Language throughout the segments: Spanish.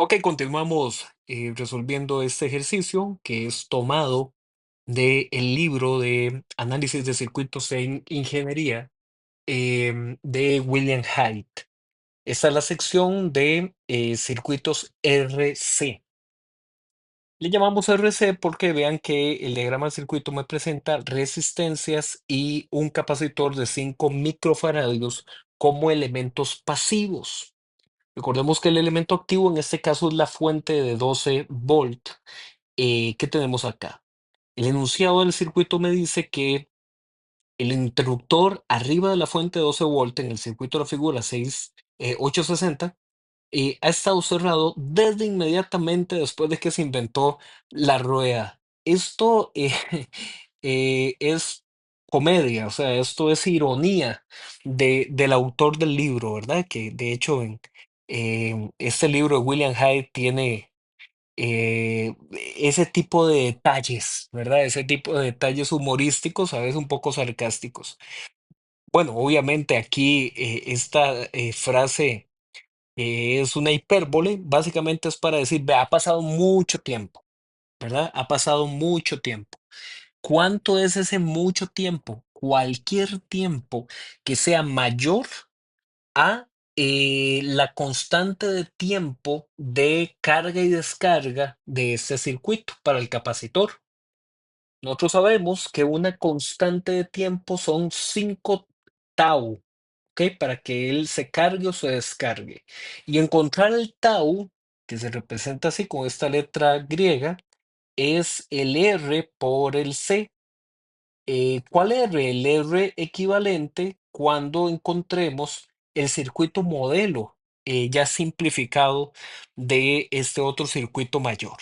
Ok, continuamos resolviendo este ejercicio que es tomado del libro de análisis de circuitos en ingeniería de William Hyde. Esta es la sección de circuitos RC. Le llamamos RC porque vean que el diagrama del circuito me presenta resistencias y un capacitor de 5 microfaradios como elementos pasivos. Recordemos que el elemento activo en este caso es la fuente de 12 volt que tenemos acá. El enunciado del circuito me dice que el interruptor arriba de la fuente de 12 volt en el circuito de la figura 6860 ha estado cerrado desde inmediatamente después de que se inventó la rueda. Esto es comedia, o sea, esto es ironía del autor del libro, ¿verdad? Que de hecho este libro de William Hyde tiene eh, ese tipo de detalles, ¿verdad? Ese tipo de detalles humorísticos, a veces un poco sarcásticos. Bueno, obviamente aquí esta frase es una hipérbole, básicamente es para decir, "Ve, ha pasado mucho tiempo, ¿verdad? Ha pasado mucho tiempo. ¿Cuánto es ese mucho tiempo? Cualquier tiempo que sea mayor a la constante de tiempo de carga y descarga de este circuito para el capacitor. Nosotros sabemos que una constante de tiempo son 5 tau, ¿ok? Para que él se cargue o se descargue. Y encontrar el tau, que se representa así con esta letra griega, es el R por el C. ¿Cuál R? El R equivalente cuando encontremos el circuito modelo ya simplificado de este otro circuito mayor.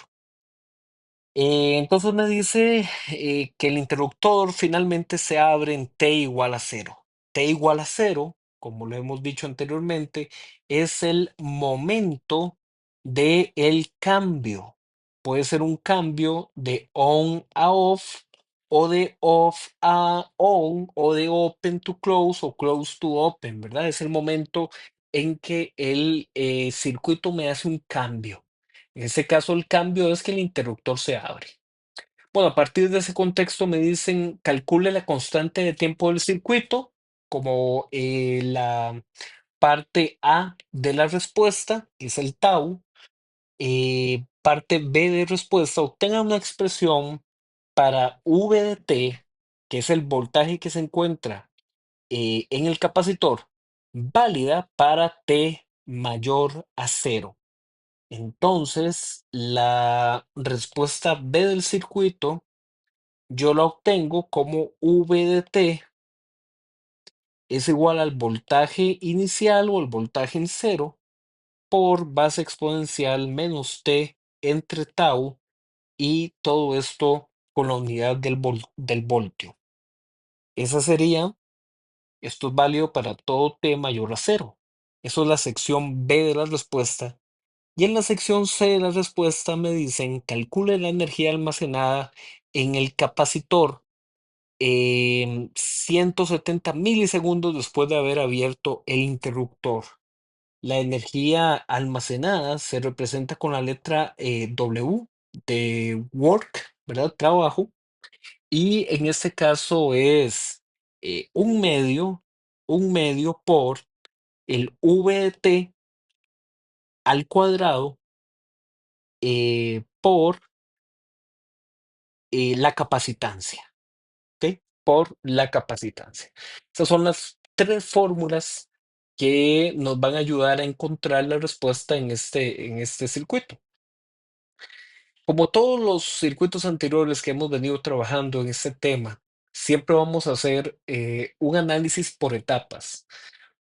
Entonces me dice que el interruptor finalmente se abre en T igual a cero. T igual a cero, como lo hemos dicho anteriormente, es el momento de el cambio. Puede ser un cambio de on a off o de off a on o de open to close o close to open, ¿verdad? Es el momento en que el circuito me hace un cambio. En este caso, el cambio es que el interruptor se abre. Bueno, a partir de ese contexto me dicen, calcule la constante de tiempo del circuito como la parte A de la respuesta, que es el tau, parte B de respuesta, obtenga una expresión para V de T, que es el voltaje que se encuentra en el capacitor, válida para T mayor a cero. Entonces, la respuesta B del circuito yo la obtengo como V de T es igual al voltaje inicial o el voltaje en cero por base exponencial menos T entre tau y todo esto con la unidad del voltio. Esa sería, esto es válido para todo T mayor a cero. Eso es la sección B de la respuesta. Y en la sección C de la respuesta me dicen, calcule la energía almacenada en el capacitor 170 milisegundos después de haber abierto el interruptor. La energía almacenada se representa con la letra W de work, ¿verdad? Trabajo. Y en este caso es un medio por el V de T al cuadrado por la capacitancia, ¿ok? Por la capacitancia. Esas son las tres fórmulas que nos van a ayudar a encontrar la respuesta en este circuito. Como todos los circuitos anteriores que hemos venido trabajando en este tema, siempre vamos a hacer un análisis por etapas,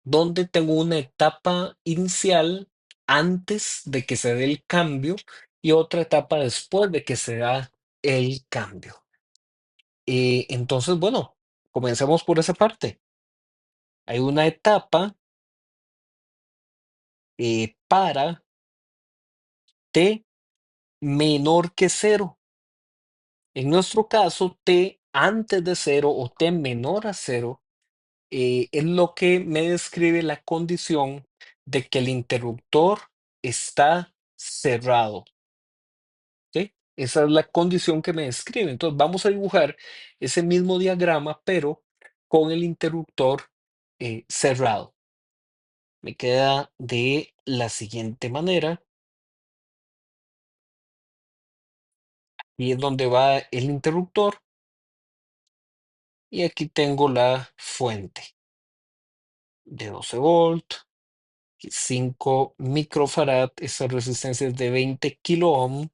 donde tengo una etapa inicial antes de que se dé el cambio y otra etapa después de que se da el cambio. Entonces, bueno, comencemos por esa parte. Hay una etapa para t menor que cero. En nuestro caso, t antes de cero o t menor a cero es lo que me describe la condición de que el interruptor está cerrado. ¿Sí? Esa es la condición que me describe. Entonces vamos a dibujar ese mismo diagrama, pero con el interruptor cerrado. Me queda de la siguiente manera. Y es donde va el interruptor. Y aquí tengo la fuente de 12 volt, 5 microfarad. Esa resistencia es de 20 kilo ohm.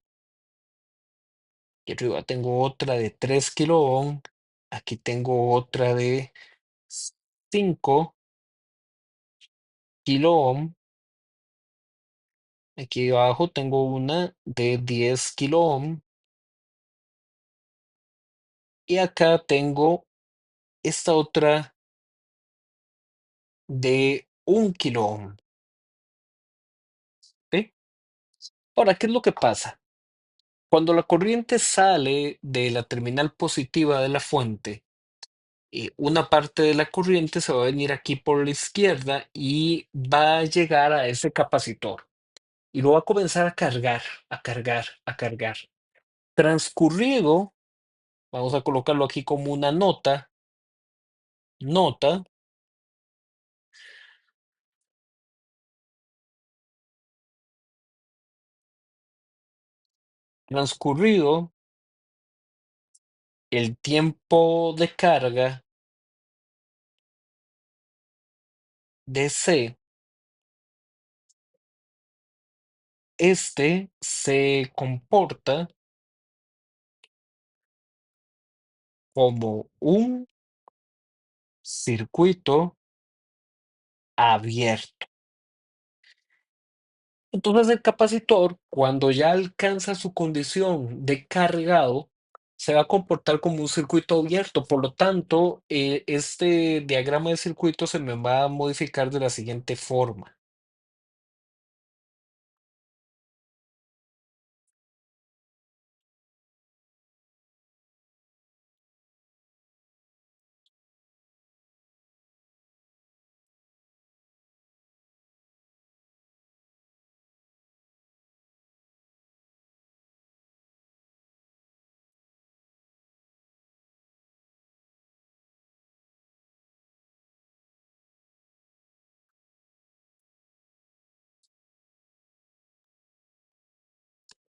Y arriba tengo otra de 3 kilo ohm. Aquí tengo otra de 5 kilo ohm. Aquí abajo tengo una de 10 kilo ohm. Y acá tengo esta otra de 1 kilo ohm. ¿Sí? Ahora, ¿qué es lo que pasa? Cuando la corriente sale de la terminal positiva de la fuente, una parte de la corriente se va a venir aquí por la izquierda y va a llegar a ese capacitor y lo va a comenzar a cargar, a cargar, a cargar. Transcurrido, vamos a colocarlo aquí como una nota, nota, transcurrido el tiempo de carga de C, este se comporta como un circuito abierto. Entonces el capacitor, cuando ya alcanza su condición de cargado, se va a comportar como un circuito abierto. Por lo tanto, este diagrama de circuito se me va a modificar de la siguiente forma.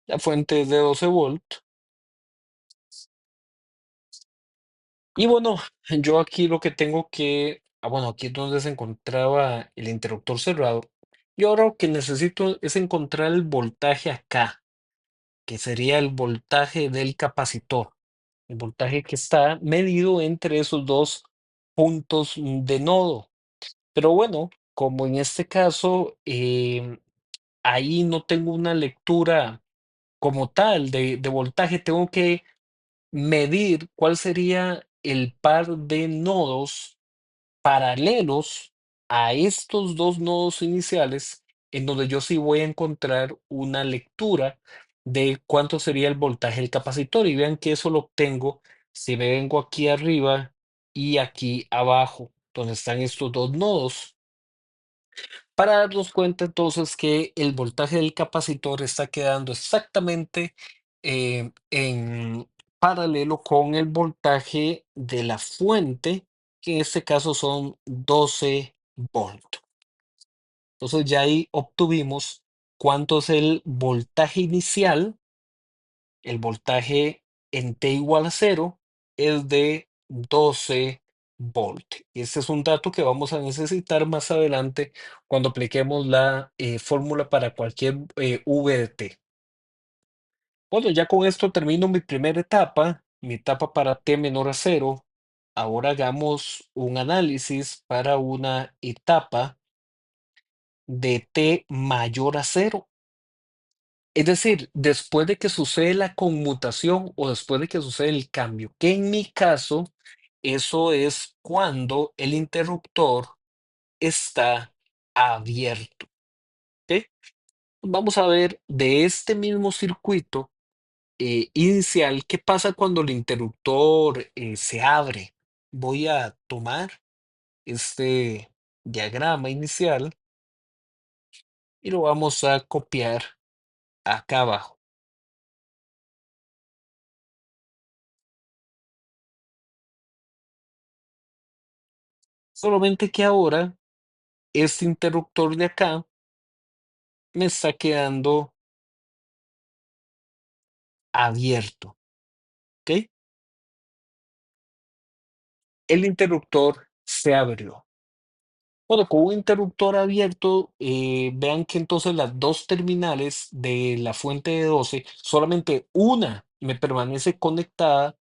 La fuente es de 12 volt. Y bueno, yo aquí lo que tengo que, bueno, aquí es donde se encontraba el interruptor cerrado. Yo ahora lo que necesito es encontrar el voltaje acá, que sería el voltaje del capacitor, el voltaje que está medido entre esos dos puntos de nodo. Pero bueno, como en este caso, ahí no tengo una lectura como tal de voltaje, tengo que medir cuál sería el par de nodos paralelos a estos dos nodos iniciales, en donde yo sí voy a encontrar una lectura de cuánto sería el voltaje del capacitor. Y vean que eso lo obtengo si me vengo aquí arriba y aquí abajo, donde están estos dos nodos, para darnos cuenta entonces que el voltaje del capacitor está quedando exactamente en paralelo con el voltaje de la fuente, que en este caso son 12 volts. Entonces ya ahí obtuvimos cuánto es el voltaje inicial. El voltaje en T igual a cero es de 12 volt. Y este es un dato que vamos a necesitar más adelante cuando apliquemos la fórmula para cualquier V de T. Bueno, ya con esto termino mi primera etapa, mi etapa para T menor a cero. Ahora hagamos un análisis para una etapa de T mayor a cero. Es decir, después de que sucede la conmutación o después de que sucede el cambio, que en mi caso, eso es cuando el interruptor está abierto. ¿Ok? Vamos a ver de este mismo circuito inicial, ¿qué pasa cuando el interruptor se abre? Voy a tomar este diagrama inicial y lo vamos a copiar acá abajo. Solamente que ahora este interruptor de acá me está quedando abierto, ¿ok? El interruptor se abrió. Bueno, con un interruptor abierto, vean que entonces las dos terminales de la fuente de 12, solamente una me permanece conectada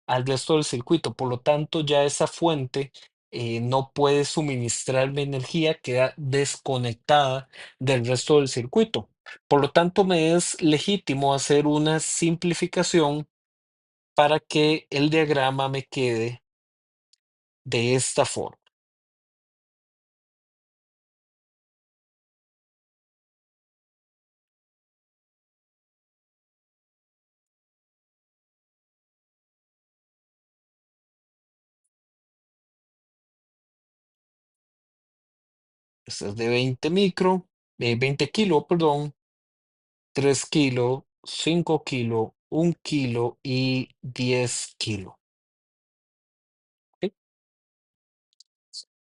al resto del circuito. Por lo tanto, ya esa fuente no puede suministrarme energía, queda desconectada del resto del circuito. Por lo tanto, me es legítimo hacer una simplificación para que el diagrama me quede de esta forma. Este es de 20 micro, 20 kilo, perdón, 3 kilo, 5 kilo, 1 kilo y 10 kilo. ¿Ok?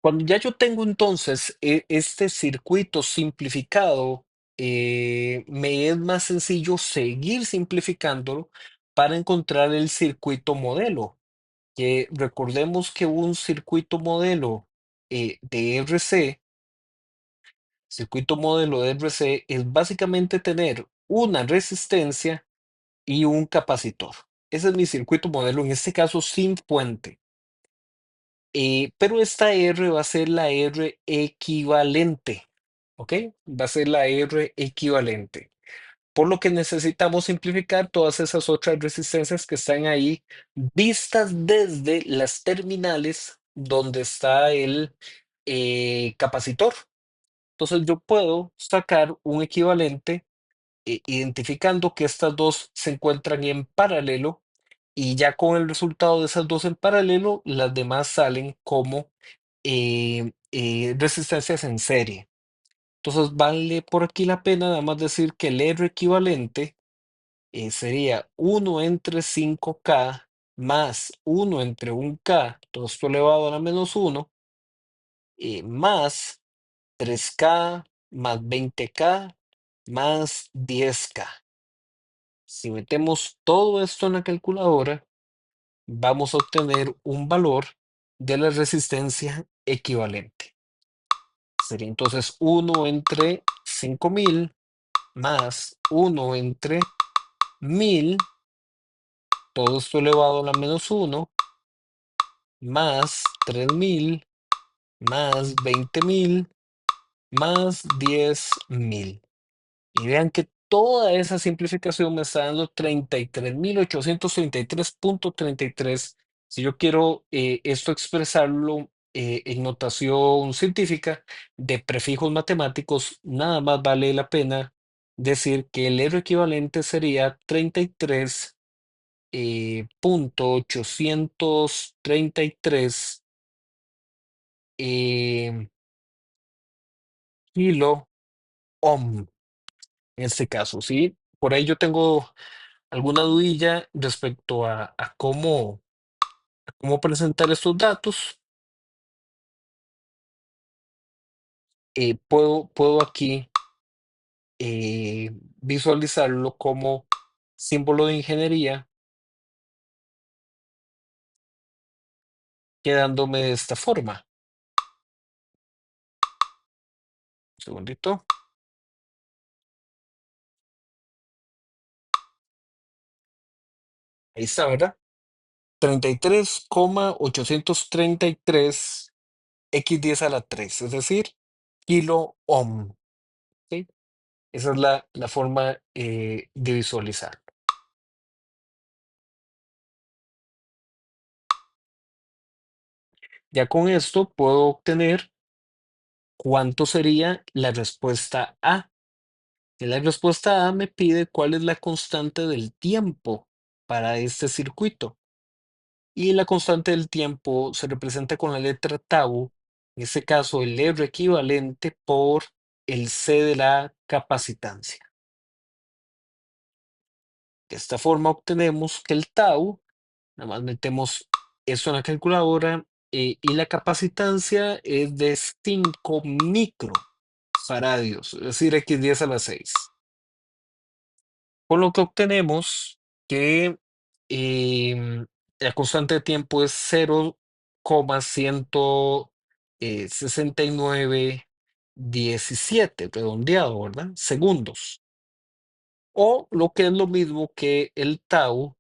Cuando ya yo tengo entonces este circuito simplificado, me es más sencillo seguir simplificándolo para encontrar el circuito modelo. Que recordemos que un circuito modelo de RC, circuito modelo de RC es básicamente tener una resistencia y un capacitor. Ese es mi circuito modelo, en este caso sin puente. Pero esta R va a ser la R equivalente, ¿ok? Va a ser la R equivalente. Por lo que necesitamos simplificar todas esas otras resistencias que están ahí, vistas desde las terminales donde está el capacitor. Entonces yo puedo sacar un equivalente identificando que estas dos se encuentran en paralelo y ya con el resultado de esas dos en paralelo, las demás salen como resistencias en serie. Entonces vale por aquí la pena nada más decir que el R equivalente sería 1/5K más 1/1K, todo esto elevado a la -1, más 3K más 20K más 10K. Si metemos todo esto en la calculadora, vamos a obtener un valor de la resistencia equivalente. Sería entonces 1/5000 más 1/1000, todo esto elevado a la -1, más 3000, más 20000, más 10000. Y vean que toda esa simplificación me está dando 33.833.33. Si yo quiero esto expresarlo en notación científica de prefijos matemáticos, nada más vale la pena decir que el R equivalente sería 33.833 kilo ohm en este caso, ¿sí? Por ahí yo tengo alguna dudilla respecto a cómo presentar estos datos. Puedo aquí eh, visualizarlo como símbolo de ingeniería, quedándome de esta forma. Un segundito. Ahí está, ¿verdad? 33,833 x 10 a la 3, es decir, kilo ohm. ¿Sí? Esa es la forma de visualizar. Ya con esto puedo obtener cuánto sería la respuesta A. Y la respuesta A me pide cuál es la constante del tiempo para este circuito. Y la constante del tiempo se representa con la letra tau, en este caso el R equivalente por el C de la capacitancia. De esta forma obtenemos que el tau, nada más metemos esto en la calculadora, y la capacitancia es de 5 microfaradios, es decir, x 10 a la 6. Con lo que obtenemos que la constante de tiempo es 0,16917, redondeado, ¿verdad? Segundos. O lo que es lo mismo que el tau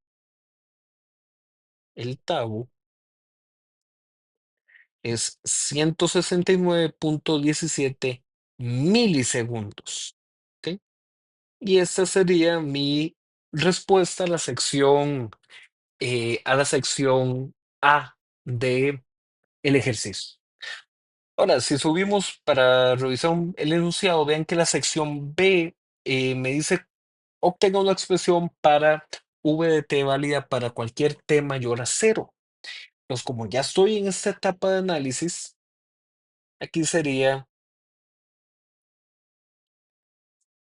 es 169,17 milisegundos. ¿Ok? Y esta sería mi respuesta a la sección A de el ejercicio. Ahora, si subimos para revisar el enunciado, vean que la sección B me dice obtenga una expresión para v de t válida para cualquier t mayor a cero. Entonces, como ya estoy en esta etapa de análisis, aquí sería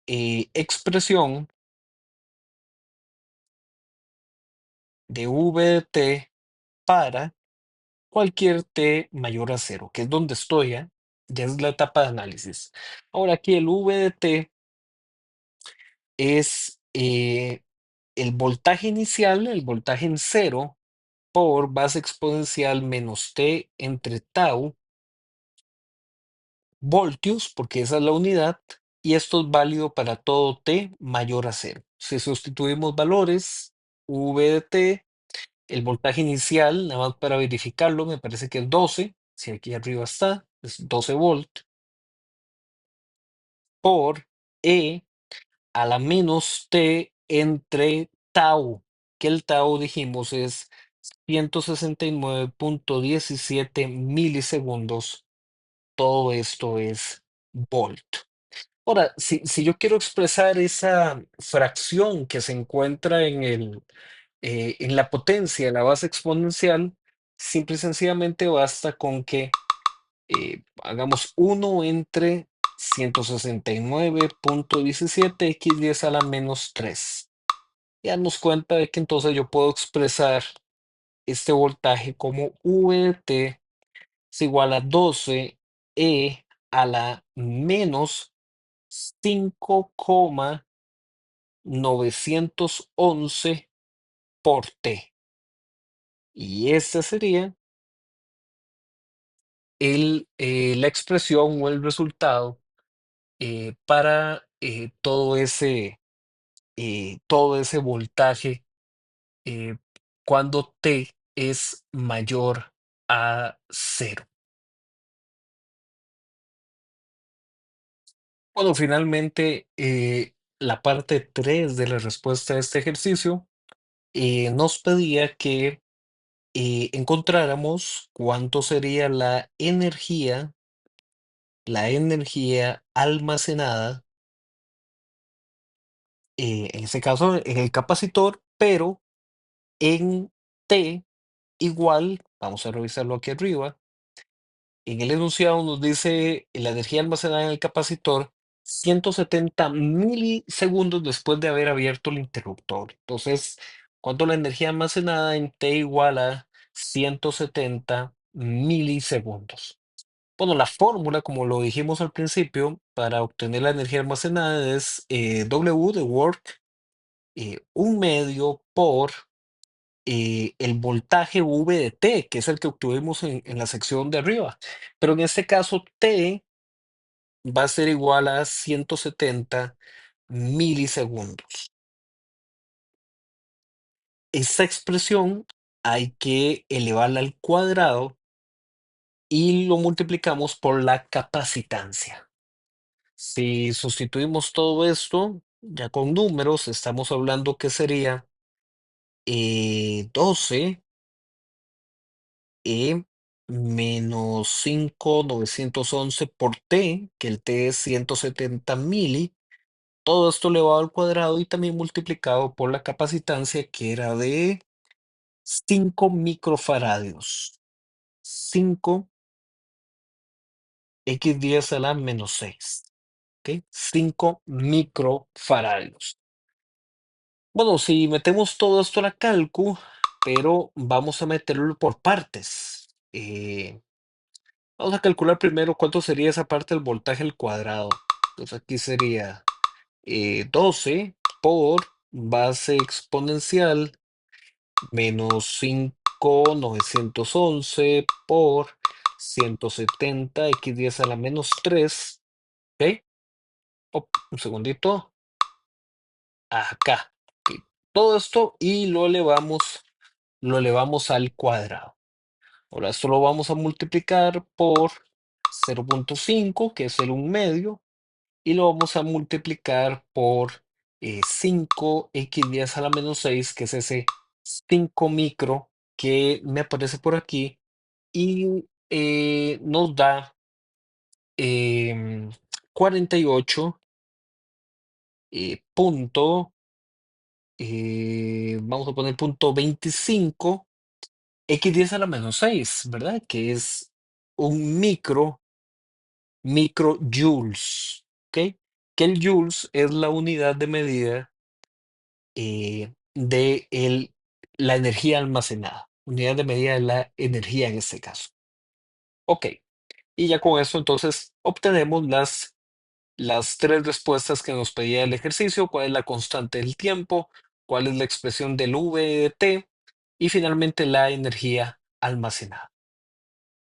expresión de v de t para cualquier t mayor a cero, que es donde estoy, ¿eh? Ya es la etapa de análisis. Ahora aquí el v de t es el voltaje inicial, el voltaje en cero, por base exponencial menos t entre tau voltios, porque esa es la unidad, y esto es válido para todo t mayor a cero. Si sustituimos valores, v de t, el voltaje inicial, nada más para verificarlo, me parece que es 12, si aquí arriba está, es 12 volt, por e a la menos t entre tau, que el tau dijimos es 169,17 milisegundos. Todo esto es volt. Ahora, si yo quiero expresar esa fracción que se encuentra en la potencia de la base exponencial, simple y sencillamente basta con que hagamos 1 entre 169,17 x 10 a la-3. Y darnos cuenta de que entonces yo puedo expresar este voltaje como V de t es igual a 12 a la menos 5,911 por t. Y esta sería la expresión o el resultado para todo ese voltaje eh, cuando t es mayor a cero. Bueno, finalmente, la parte 3 de la respuesta a este ejercicio nos pedía que encontráramos cuánto sería la energía almacenada, en este caso en el capacitor, pero en T igual, vamos a revisarlo aquí arriba, en el enunciado nos dice la energía almacenada en el capacitor 170 milisegundos después de haber abierto el interruptor. Entonces, ¿cuánto la energía almacenada en T igual a 170 milisegundos? Bueno, la fórmula, como lo dijimos al principio, para obtener la energía almacenada es W de work, 1 medio por el voltaje V de T, que es el que obtuvimos en la sección de arriba. Pero en este caso, T va a ser igual a 170 milisegundos. Esta expresión hay que elevarla al cuadrado y lo multiplicamos por la capacitancia. Si sustituimos todo esto ya con números, estamos hablando que sería 12 menos 5,911 por t, que el t es 170 mili. Todo esto elevado al cuadrado y también multiplicado por la capacitancia, que era de 5 microfaradios. 5 x 10 a la-6. ¿Ok? 5 microfaradios. Bueno, si metemos todo esto a la calcu, pero vamos a meterlo por partes. Vamos a calcular primero cuánto sería esa parte del voltaje al cuadrado. Entonces aquí sería 12 por base exponencial menos 5.911 por 170 x 10 a la menos 3. ¿Ok? Un segundito. Acá. Ok. Todo esto y lo elevamos al cuadrado. Ahora esto lo vamos a multiplicar por 0.5, que es el un medio, y lo vamos a multiplicar por 5x10 a la menos 6, que es ese 5 micro que me aparece por aquí, y nos da 48 punto, vamos a poner punto 25 x10 a la menos 6, ¿verdad? Que es un microjoules, ¿ok? Que el joules es la unidad de medida la energía almacenada, unidad de medida de la energía en este caso. Ok, y ya con eso entonces obtenemos las tres respuestas que nos pedía el ejercicio: cuál es la constante del tiempo, cuál es la expresión del V de t y finalmente la energía almacenada.